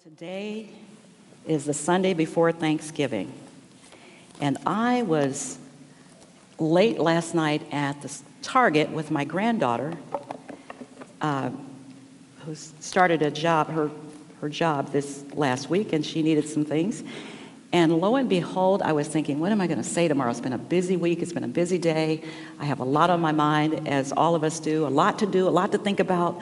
Today is the Sunday before Thanksgiving, and I was late last night at the Target with my granddaughter, who started a job, her job this last week, and she needed some things. And lo and behold, I was thinking, what am I going to say tomorrow? It's been a busy week. It's been a busy day. I have a lot on my mind, as all of us do, a lot to think about.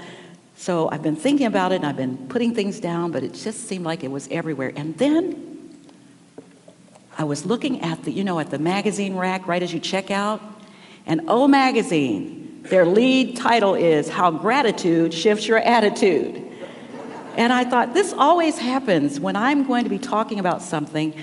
So I've been thinking about it, and I've been putting things down, but it just seemed like it was everywhere. And then I was looking at the magazine rack right as you check out, and O Magazine, their lead title is How Gratitude Shifts Your Attitude. And I thought, this always happens when I'm going to be talking about something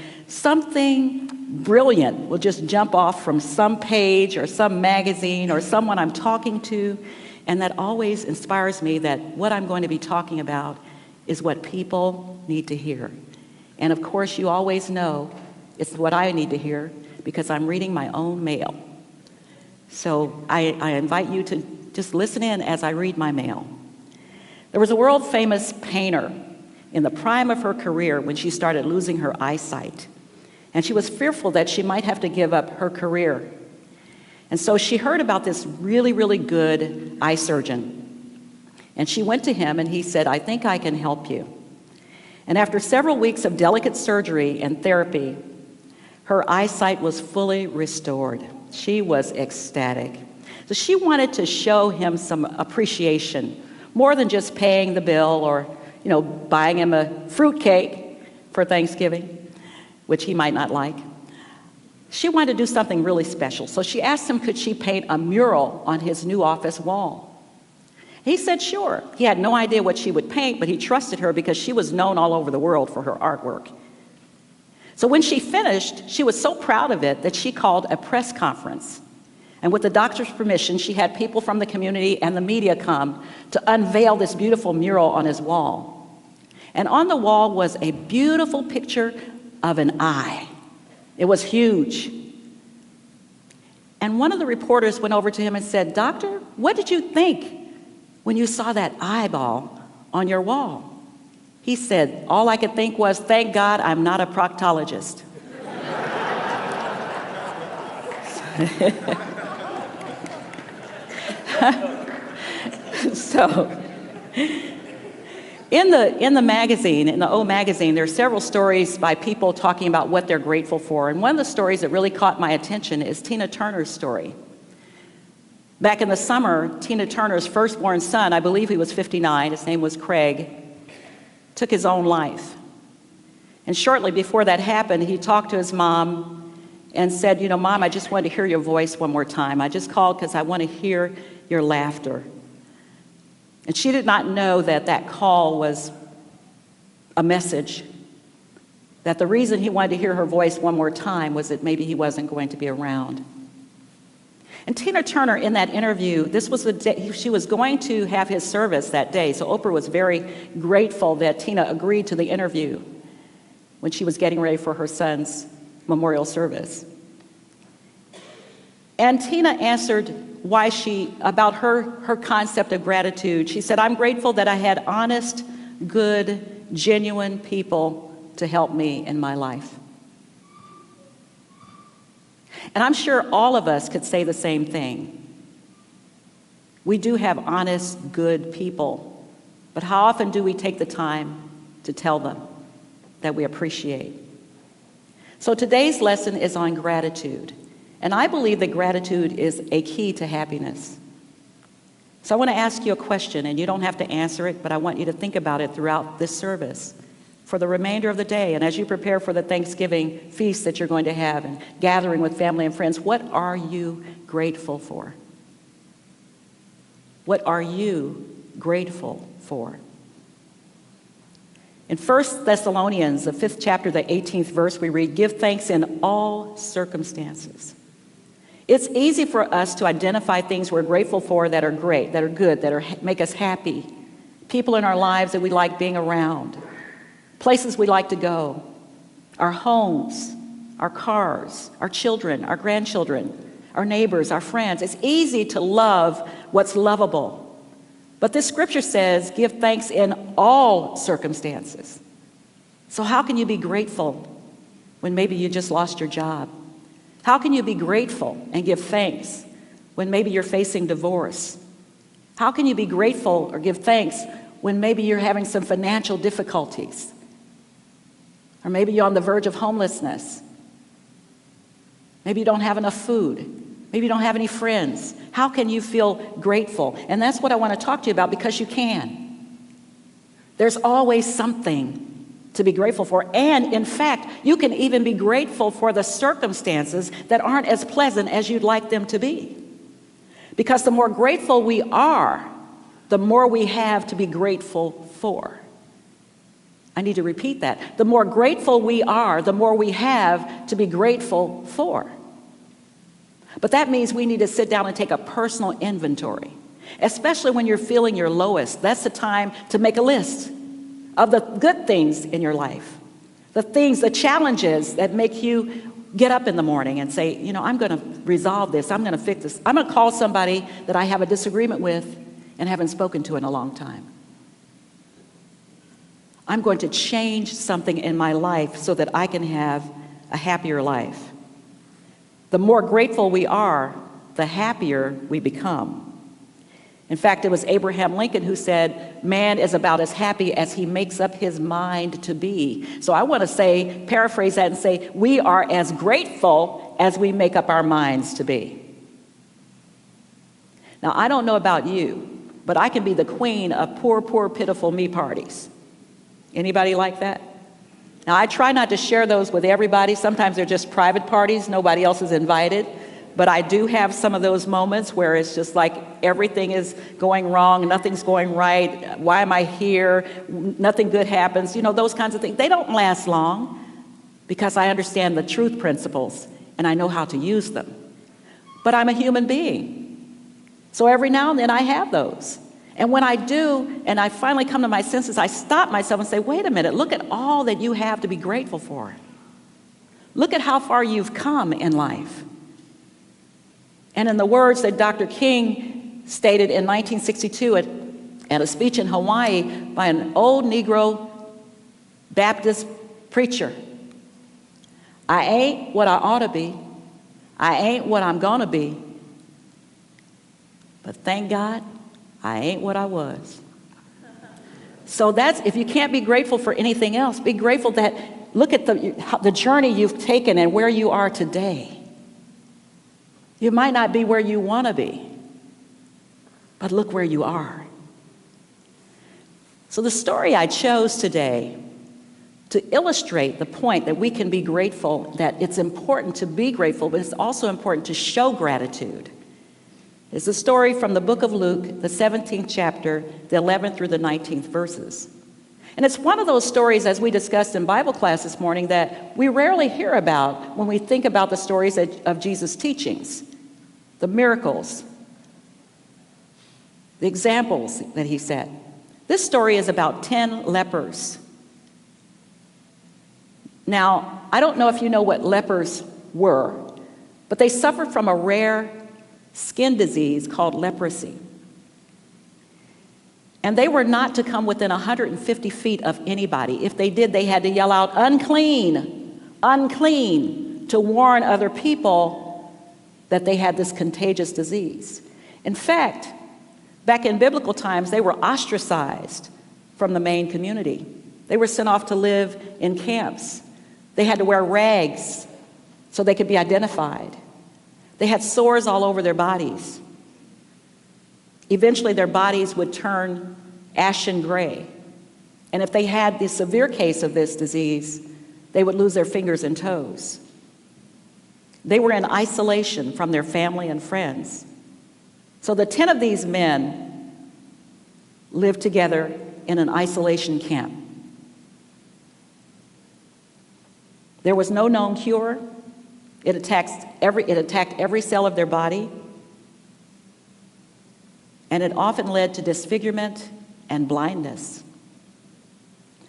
brilliant will just jump off from some page or some magazine or someone I'm talking to. And that always inspires me that what I'm going to be talking about is what people need to hear. And of course, you always know it's what I need to hear because I'm reading my own mail. So I invite you to just listen in as I read my mail. There was a world-famous painter in the prime of her career when she started losing her eyesight. And she was fearful that she might have to give up her career. And so she heard about this really, really good eye surgeon. And she went to him and he said, I think I can help you. And after several weeks of delicate surgery and therapy, her eyesight was fully restored. She was ecstatic. So she wanted to show him some appreciation, more than just paying the bill or, buying him a fruitcake for Thanksgiving, which he might not like. She wanted to do something really special, so she asked him could she paint a mural on his new office wall. He said sure. He had no idea what she would paint, but he trusted her because she was known all over the world for her artwork. So when she finished, she was so proud of it that she called a press conference. And with the doctor's permission, she had people from the community and the media come to unveil this beautiful mural on his wall. And on the wall was a beautiful picture of an eye. It was huge. And one of the reporters went over to him and said, Doctor, what did you think when you saw that eyeball on your wall? He said, all I could think was, thank God I'm not a proctologist. So, in the magazine, in the O Magazine, there are several stories by people talking about what they're grateful for. And one of the stories that really caught my attention is Tina Turner's story. Back in the summer, Tina Turner's firstborn son, I believe he was 59, his name was Craig, took his own life. And shortly before that happened, he talked to his mom and said, Mom, I just want to hear your voice one more time. I just called because I want to hear your laughter. And she did not know that that call was a message, that the reason he wanted to hear her voice one more time was that maybe he wasn't going to be around. And Tina Turner, in that interview, this was the day she was going to have his service that day, so Oprah was very grateful that Tina agreed to the interview when she was getting ready for her son's memorial service. And Tina answered about her concept of gratitude. She said, I'm grateful that I had honest, good, genuine people to help me in my life. And I'm sure all of us could say the same thing. We do have honest, good people, but how often do we take the time to tell them that we appreciate? So today's lesson is on gratitude. And I believe that gratitude is a key to happiness. So I want to ask you a question, and you don't have to answer it, but I want you to think about it throughout this service for the remainder of the day. And as you prepare for the Thanksgiving feast that you're going to have and gathering with family and friends, what are you grateful for? What are you grateful for? In 1 Thessalonians, the 5th chapter, the 18th verse, we read, give thanks in all circumstances. It's easy for us to identify things we're grateful for that are great, that are good, that make us happy. People in our lives that we like being around. Places we like to go. Our homes, our cars, our children, our grandchildren, our neighbors, our friends. It's easy to love what's lovable. But this scripture says, give thanks in all circumstances. So how can you be grateful when maybe you just lost your job? How can you be grateful and give thanks when maybe you're facing divorce? How can you be grateful or give thanks when maybe you're having some financial difficulties? Or maybe you're on the verge of homelessness. Maybe you don't have enough food. Maybe you don't have any friends. How can you feel grateful? And that's what I want to talk to you about, because you can. There's always something to be grateful for. And in fact, you can even be grateful for the circumstances that aren't as pleasant as you'd like them to be. Because the more grateful we are, the more we have to be grateful for. I need to repeat that. The more grateful we are, the more we have to be grateful for. But that means we need to sit down and take a personal inventory, especially when you're feeling your lowest. That's the time to make a list of the good things in your life, the things, the challenges that make you get up in the morning and say, you know, I'm going to resolve this. I'm going to fix this. I'm going to call somebody that I have a disagreement with and haven't spoken to in a long time. I'm going to change something in my life so that I can have a happier life. The more grateful we are, the happier we become. In fact, it was Abraham Lincoln who said, man is about as happy as he makes up his mind to be. So I want to say, paraphrase that and say, we are as grateful as we make up our minds to be. Now, I don't know about you, but I can be the queen of poor, poor, pitiful me parties. Anybody like that? Now, I try not to share those with everybody. Sometimes they're just private parties. Nobody else is invited. But I do have some of those moments where it's just like everything is going wrong, nothing's going right. Why am I here? Nothing good happens. You know, those kinds of things. They don't last long because I understand the truth principles and I know how to use them. But I'm a human being. So every now and then I have those. And when I do, and I finally come to my senses, I stop myself and say, wait a minute, look at all that you have to be grateful for. Look at how far you've come in life. And in the words that Dr. King stated in 1962 at a speech in Hawaii by an old Negro Baptist preacher, I ain't what I ought to be. I ain't what I'm going to be. But thank God, I ain't what I was. So that's, if you can't be grateful for anything else, be grateful that, look at the journey you've taken and where you are today. You might not be where you want to be, but look where you are. So the story I chose today to illustrate the point that we can be grateful, that it's important to be grateful, but it's also important to show gratitude, is the story from the book of Luke, the 17th chapter, the 11th through the 19th verses. And it's one of those stories, as we discussed in Bible class this morning, that we rarely hear about when we think about the stories of Jesus' teachings, the miracles, the examples that he set. This story is about 10 lepers. Now, I don't know if you know what lepers were, but they suffered from a rare skin disease called leprosy. And they were not to come within 150 feet of anybody. If they did, they had to yell out, unclean, unclean, to warn other people that they had this contagious disease. In fact, back in biblical times, they were ostracized from the main community. They were sent off to live in camps. They had to wear rags so they could be identified. They had sores all over their bodies. Eventually, their bodies would turn ashen gray. And if they had the severe case of this disease, they would lose their fingers and toes. They were in isolation from their family and friends. So the 10 of these men lived together in an isolation camp. There was no known cure. It attacked every cell of their body. And it often led to disfigurement and blindness.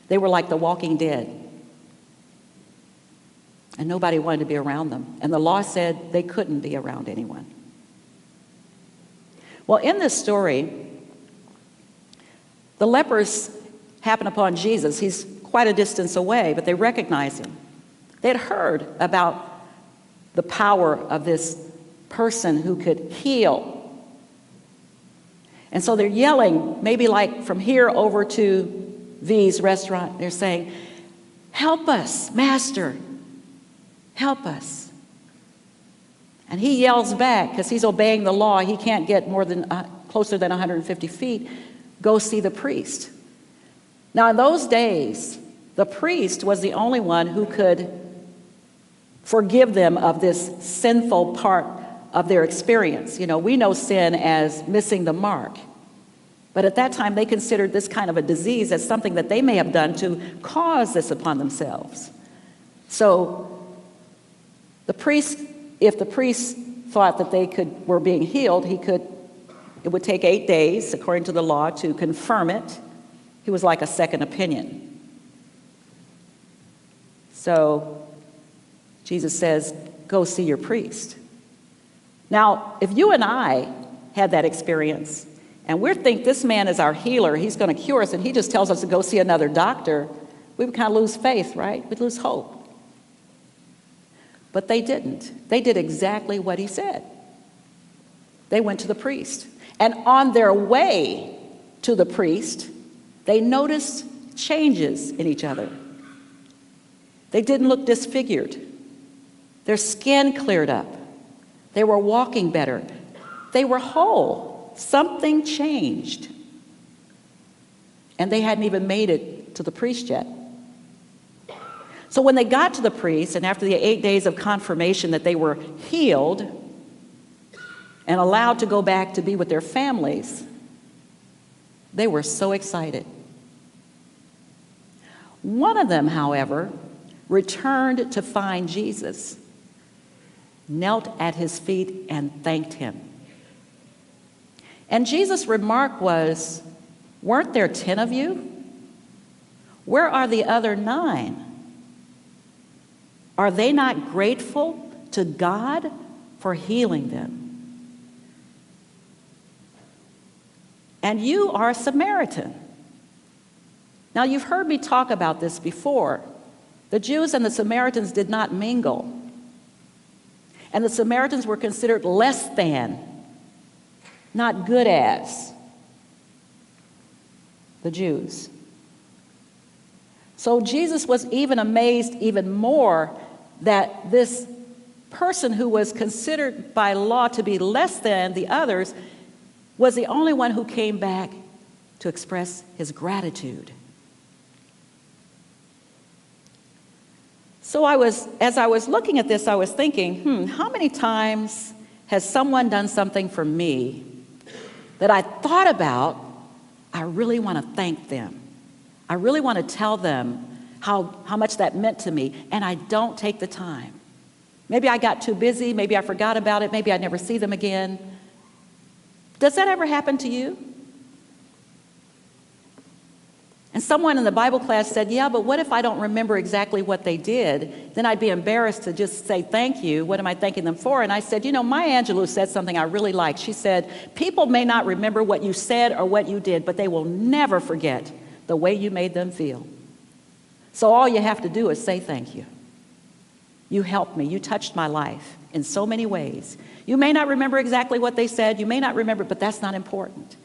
They were like the walking dead. And nobody wanted to be around them. And the law said they couldn't be around anyone. Well, in this story, the lepers happen upon Jesus. He's quite a distance away, but they recognized him. They had heard about the power of this person who could heal. And so they're yelling, maybe like from here over to V's restaurant. They're saying, "Help us, Master, help us." And he yells back, because he's obeying the law. He can't get more than closer than 150 feet. "Go see the priest." Now, in those days, the priest was the only one who could forgive them of this sinful part of their experience. You know, we know sin as missing the mark. But at that time, they considered this kind of a disease as something that they may have done to cause this upon themselves. So the priest, if the priest thought that they were being healed, it would take 8 days, according to the law, to confirm it. He was like a second opinion. So Jesus says, "Go see your priest." Now, if you and I had that experience, and we think this man is our healer, he's going to cure us, and he just tells us to go see another doctor, we would kind of lose faith, right? We'd lose hope. But they didn't. They did exactly what he said. They went to the priest. And on their way to the priest, they noticed changes in each other. They didn't look disfigured. Their skin cleared up. They were walking better. They were whole. Something changed. And they hadn't even made it to the priest yet. So when they got to the priest, and after the 8 days of confirmation that they were healed and allowed to go back to be with their families, they were so excited. One of them, however, returned to find Jesus, knelt at his feet, and thanked him. And Jesus' remark was, "Weren't there 10 of you? Where are the other 9? Are they not grateful to God for healing them? And you are a Samaritan." Now, you've heard me talk about this before. The Jews and the Samaritans did not mingle. And the Samaritans were considered less than, not good as, the Jews. So Jesus was even amazed even more that this person who was considered by law to be less than the others was the only one who came back to express his gratitude. So as I was looking at this, I was thinking, how many times has someone done something for me that I thought about, I really want to thank them. I really want to tell them how much that meant to me, and I don't take the time. Maybe I got too busy, maybe I forgot about it, maybe I never see them again. Does that ever happen to you? And someone in the Bible class said, "Yeah, but what if I don't remember exactly what they did? Then I'd be embarrassed to just say thank you. What am I thanking them for?" And I said, Maya Angelou said something I really liked. She said, "People may not remember what you said or what you did, but they will never forget the way you made them feel. So all you have to do is say thank you. You helped me. You touched my life in so many ways. You may not remember exactly what they said. You may not remember, but that's not important."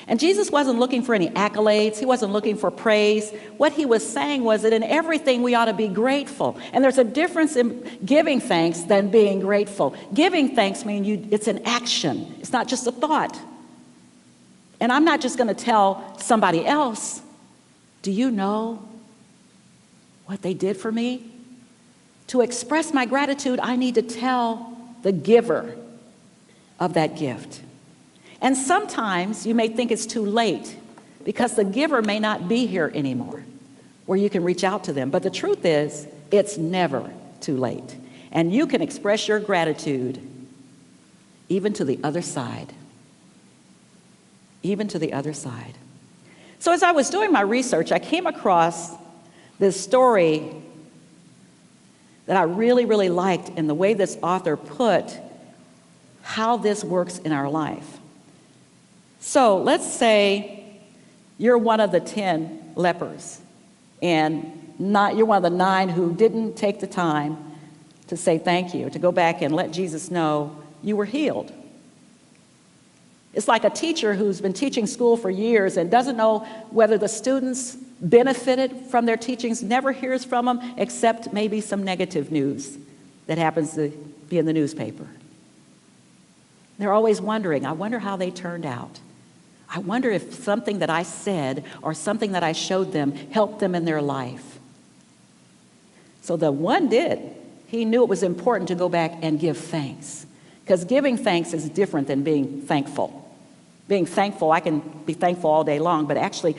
And Jesus wasn't looking for any accolades. He wasn't looking for praise. What he was saying was that in everything we ought to be grateful. And there's a difference in giving thanks than being grateful. Giving thanks means it's an action. It's not just a thought. And I'm not just going to tell somebody else, "Do you know what they did for me?" To express my gratitude, I need to tell the giver of that gift. And sometimes you may think it's too late because the giver may not be here anymore where you can reach out to them. But the truth is, it's never too late. And you can express your gratitude even to the other side. Even to the other side. So as I was doing my research, I came across this story that I really, really liked in the way this author put how this works in our life. So let's say you're one of the 10 lepers and you're one of the 9 who didn't take the time to say thank you, to go back and let Jesus know you were healed. It's like a teacher who's been teaching school for years and doesn't know whether the students benefited from their teachings, never hears from them except maybe some negative news that happens to be in the newspaper. They're always wondering, I wonder how they turned out. I wonder if something that I said or something that I showed them helped them in their life. So the one did. He knew it was important to go back and give thanks, because giving thanks is different than being thankful. Being thankful, I can be thankful all day long, but actually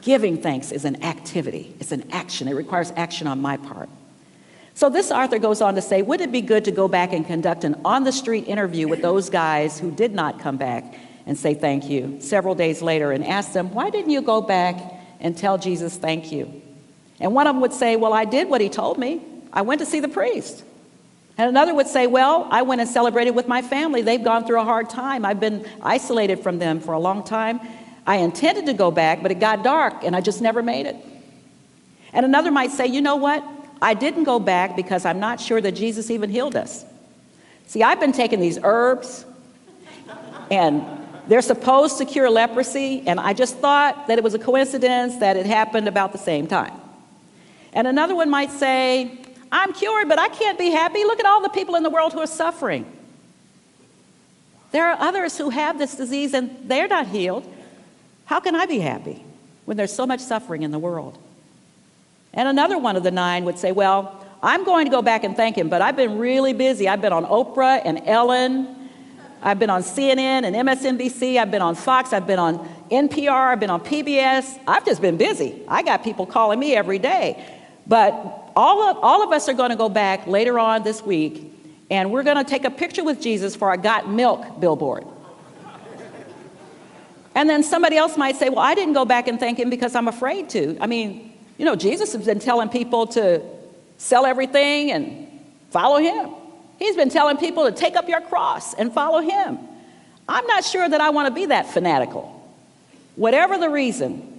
giving thanks is an activity. It's an action. It requires action on my part. So this author goes on to say, would it be good to go back and conduct an on-the-street interview with those guys who did not come back and say thank you several days later and ask them, why didn't you go back and tell Jesus thank you? And one of them would say, well, I did what he told me. I went to see the priest. And another would say, well, I went and celebrated with my family. They've gone through a hard time. I've been isolated from them for a long time. I intended to go back, but it got dark and I just never made it. And another might say, you know what? I didn't go back because I'm not sure that Jesus even healed us. See, I've been taking these herbs and they're supposed to cure leprosy, and I just thought that it was a coincidence that it happened about the same time. And another one might say, I'm cured, but I can't be happy. Look at all the people in the world who are suffering. There are others who have this disease and they're not healed. How can I be happy when there's so much suffering in the world? And another one of the 9 would say, well, I'm going to go back and thank him, but I've been really busy. I've been on Oprah and Ellen. I've been on CNN and MSNBC. I've been on Fox. I've been on NPR. I've been on PBS. I've just been busy. I got people calling me every day. But all of us are going to go back later on this week, and we're going to take a picture with Jesus for our Got Milk billboard. And then somebody else might say, well, I didn't go back and thank him because I'm afraid to. I mean, you know, Jesus has been telling people to sell everything and follow him. He's been telling people to take up your cross and follow him. I'm not sure that I want to be that fanatical. Whatever the reason,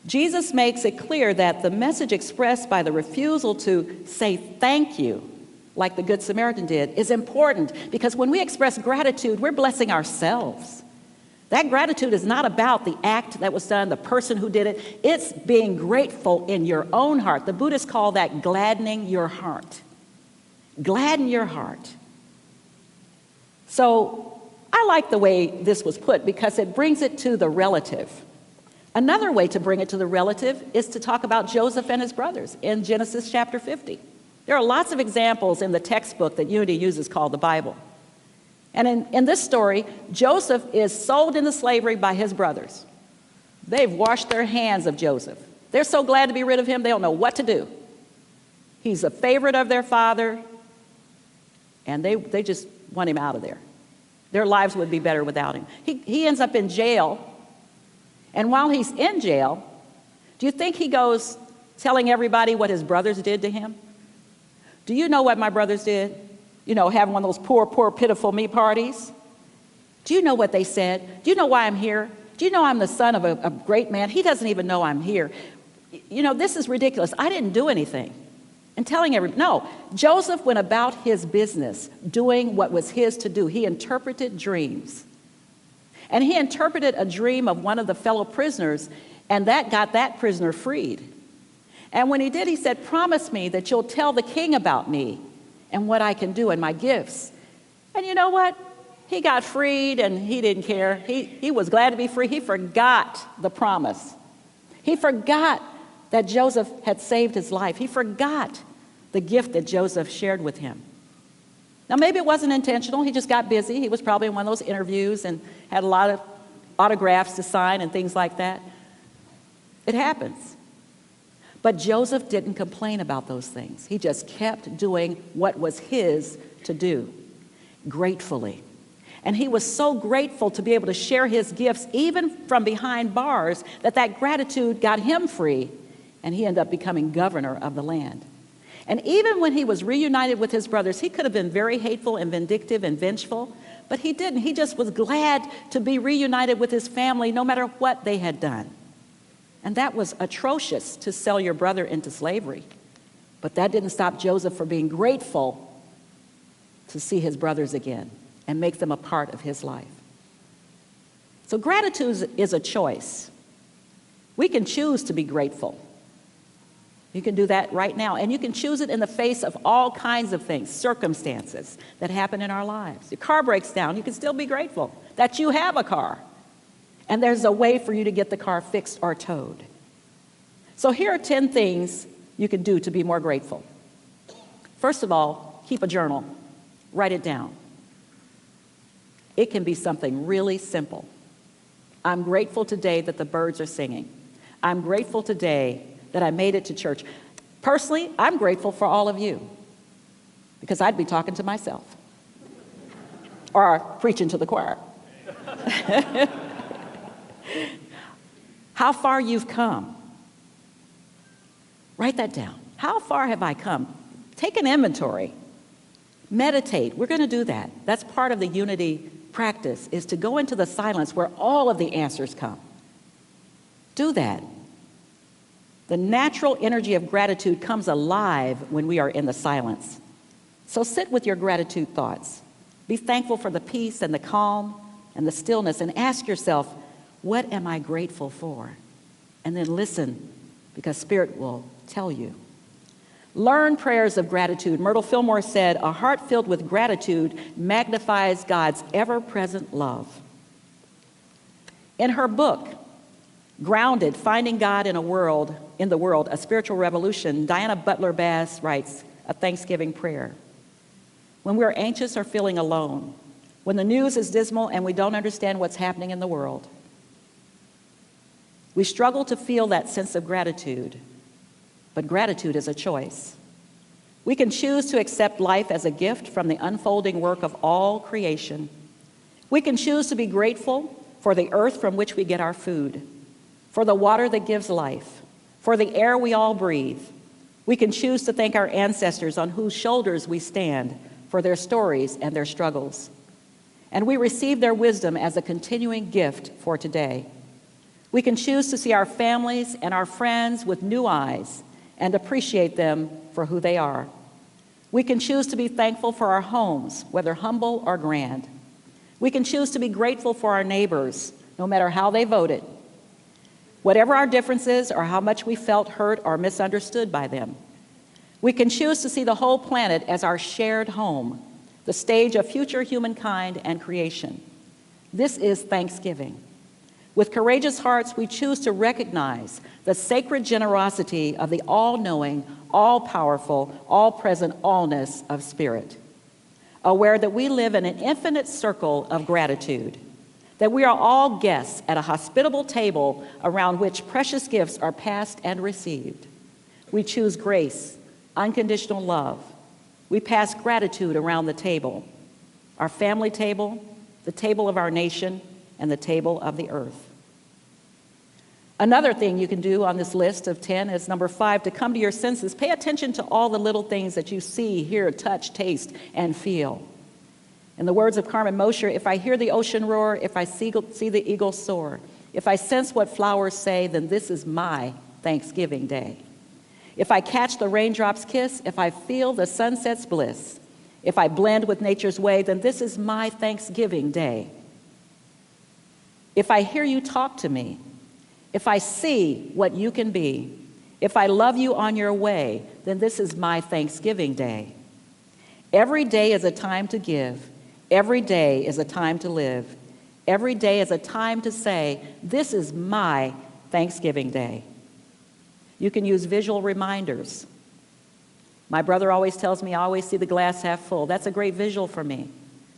Jesus makes it clear that the message expressed by the refusal to say thank you, like the Good Samaritan did, is important, because when we express gratitude, we're blessing ourselves. That gratitude is not about the act that was done, the person who did it. It's being grateful in your own heart. The Buddhists call that gladdening your heart. Gladden your heart. So I like the way this was put because it brings it to the relative. Another way to bring it to the relative is to talk about Joseph and his brothers in Genesis chapter 50. There are lots of examples in the textbook that Unity uses called the Bible. And in this story, Joseph is sold into slavery by his brothers. They've washed their hands of Joseph. They're so glad to be rid of him, they don't know what to do. He's a favorite of their father, and they just want him out of there. Their lives would be better without him. He ends up in jail, and while he's in jail, do you think he goes telling everybody what his brothers did to him? Do you know what my brothers did? You know, having one of those poor, poor, pitiful me parties. Do you know what they said? Do you know why I'm here? Do you know I'm the son of a great man? He doesn't even know I'm here. You know, this is ridiculous. I didn't do anything. And telling everybody, no, Joseph went about his business doing what was his to do. He interpreted dreams. And he interpreted a dream of one of the fellow prisoners, and that got that prisoner freed. And when he did, he said, promise me that you'll tell the king about me and what I can do and my gifts. And you know what? He got freed and he didn't care. He was glad to be free. He forgot the promise. He forgot that Joseph had saved his life. He forgot the gift that Joseph shared with him. Now, maybe it wasn't intentional. He just got busy. He was probably in one of those interviews and had a lot of autographs to sign and things like that. It happens. But Joseph didn't complain about those things. He just kept doing what was his to do, gratefully. And he was so grateful to be able to share his gifts, even from behind bars, that gratitude got him free, and he ended up becoming governor of the land. And even when he was reunited with his brothers, he could have been very hateful and vindictive and vengeful, but he didn't. He just was glad to be reunited with his family, no matter what they had done. And that was atrocious, to sell your brother into slavery. But that didn't stop Joseph from being grateful to see his brothers again and make them a part of his life. So gratitude is a choice. We can choose to be grateful. You can do that right now. And you can choose it in the face of all kinds of things, circumstances that happen in our lives. Your car breaks down, you can still be grateful that you have a car. And there's a way for you to get the car fixed or towed. So here are 10 things you can do to be more grateful. First of all, keep a journal. Write it down. It can be something really simple. I'm grateful today that the birds are singing. I'm grateful today that I made it to church. Personally, I'm grateful for all of you, because I'd be talking to myself or preaching to the choir. How far you've come. Write that down. How far have I come? Take an inventory. Meditate. We're going to do that. That's part of the unity practice, is to go into the silence where all of the answers come. Do that. The natural energy of gratitude comes alive when we are in the silence. So sit with your gratitude thoughts. Be thankful for the peace and the calm and the stillness, and ask yourself, what am I grateful for? And then listen, because Spirit will tell you. Learn prayers of gratitude. Myrtle Fillmore said, a heart filled with gratitude magnifies God's ever-present love. In her book, Grounded, Finding God in the World, A Spiritual Revolution, Diana Butler Bass writes a Thanksgiving prayer. When we're anxious or feeling alone, when the news is dismal and we don't understand what's happening in the world, we struggle to feel that sense of gratitude, but gratitude is a choice. We can choose to accept life as a gift from the unfolding work of all creation. We can choose to be grateful for the earth from which we get our food, for the water that gives life, for the air we all breathe. We can choose to thank our ancestors on whose shoulders we stand for their stories and their struggles. And we receive their wisdom as a continuing gift for today. We can choose to see our families and our friends with new eyes and appreciate them for who they are. We can choose to be thankful for our homes, whether humble or grand. We can choose to be grateful for our neighbors, no matter how they voted, whatever our differences or how much we felt hurt or misunderstood by them. We can choose to see the whole planet as our shared home, the stage of future humankind and creation. This is Thanksgiving. With courageous hearts, we choose to recognize the sacred generosity of the all-knowing, all-powerful, all-present allness of Spirit, aware that we live in an infinite circle of gratitude, that we are all guests at a hospitable table around which precious gifts are passed and received. We choose grace, unconditional love. We pass gratitude around the table, our family table, the table of our nation, and the table of the earth. Another thing you can do on this list of 10 is number 5, to come to your senses. Pay attention to all the little things that you see, hear, touch, taste, and feel. In the words of Carmen Mosher, if I hear the ocean roar, if I see the eagle soar, if I sense what flowers say, then this is my Thanksgiving Day. If I catch the raindrops kiss, if I feel the sunset's bliss, if I blend with nature's way, then this is my Thanksgiving Day. If I hear you talk to me, if I see what you can be, if I love you on your way, then this is my Thanksgiving Day. Every day is a time to give. Every day is a time to live. Every day is a time to say, this is my Thanksgiving Day. You can use visual reminders. My brother always tells me I always see the glass half full. That's a great visual for me.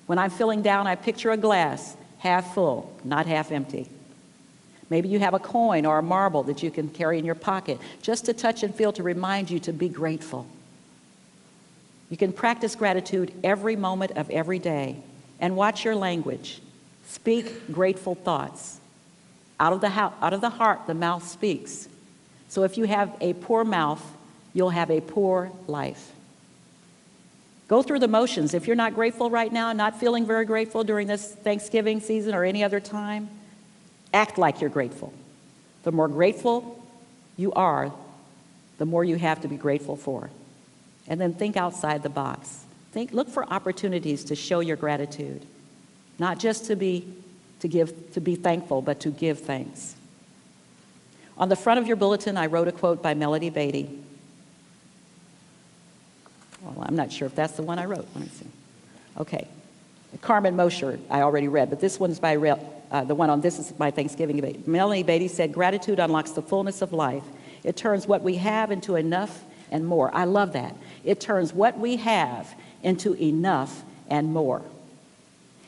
When I'm feeling down, I picture a glass half full, not half empty. Maybe you have a coin or a marble that you can carry in your pocket just to touch and feel to remind you to be grateful. You can practice gratitude every moment of every day and watch your language. Speak grateful thoughts. Out of the heart, the mouth speaks. So if you have a poor mouth, you'll have a poor life. Go through the motions. If you're not grateful right now, not feeling very grateful during this Thanksgiving season or any other time, act like you're grateful. The more grateful you are, the more you have to be grateful for. And then think outside the box. Look for opportunities to show your gratitude, not just to be thankful, but to give thanks. On the front of your bulletin, I wrote a quote by Melody Beatty. Well, I'm not sure if that's the one I wrote. Let me see. Okay. Carmen Mosher, I already read, but this one's by the one on This Is My Thanksgiving. Melody Beatty said, "Gratitude unlocks the fullness of life. It turns what we have into enough and more." I love that. It turns what we have into enough and more.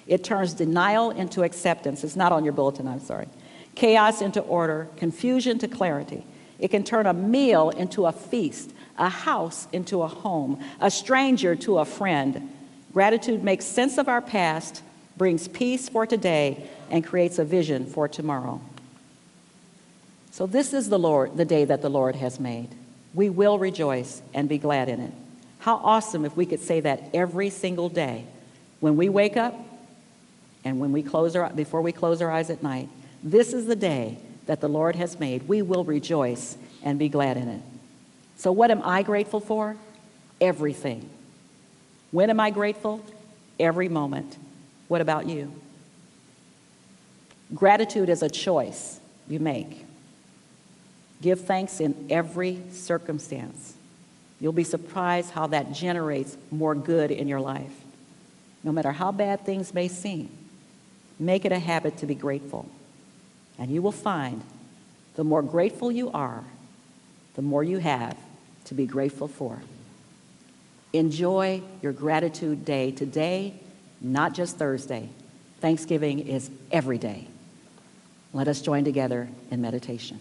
It turns denial into acceptance. It's not on your bulletin, I'm sorry. Chaos into order, confusion to clarity. It can turn a meal into a feast, a house into a home, a stranger to a friend. Gratitude makes sense of our past, brings peace for today, and creates a vision for tomorrow. So this is the day that the Lord has made. We will rejoice and be glad in it. How awesome if we could say that every single day when we wake up and when before we close our eyes at night. This is the day that the Lord has made. We will rejoice and be glad in it. So what am I grateful for? Everything. When am I grateful? Every moment. What about you? Gratitude is a choice you make. Give thanks in every circumstance. You'll be surprised how that generates more good in your life. No matter how bad things may seem, make it a habit to be grateful. And you will find the more grateful you are, the more you have to be grateful for. Enjoy your gratitude day today, not just Thursday. Thanksgiving is every day. Let us join together in meditation.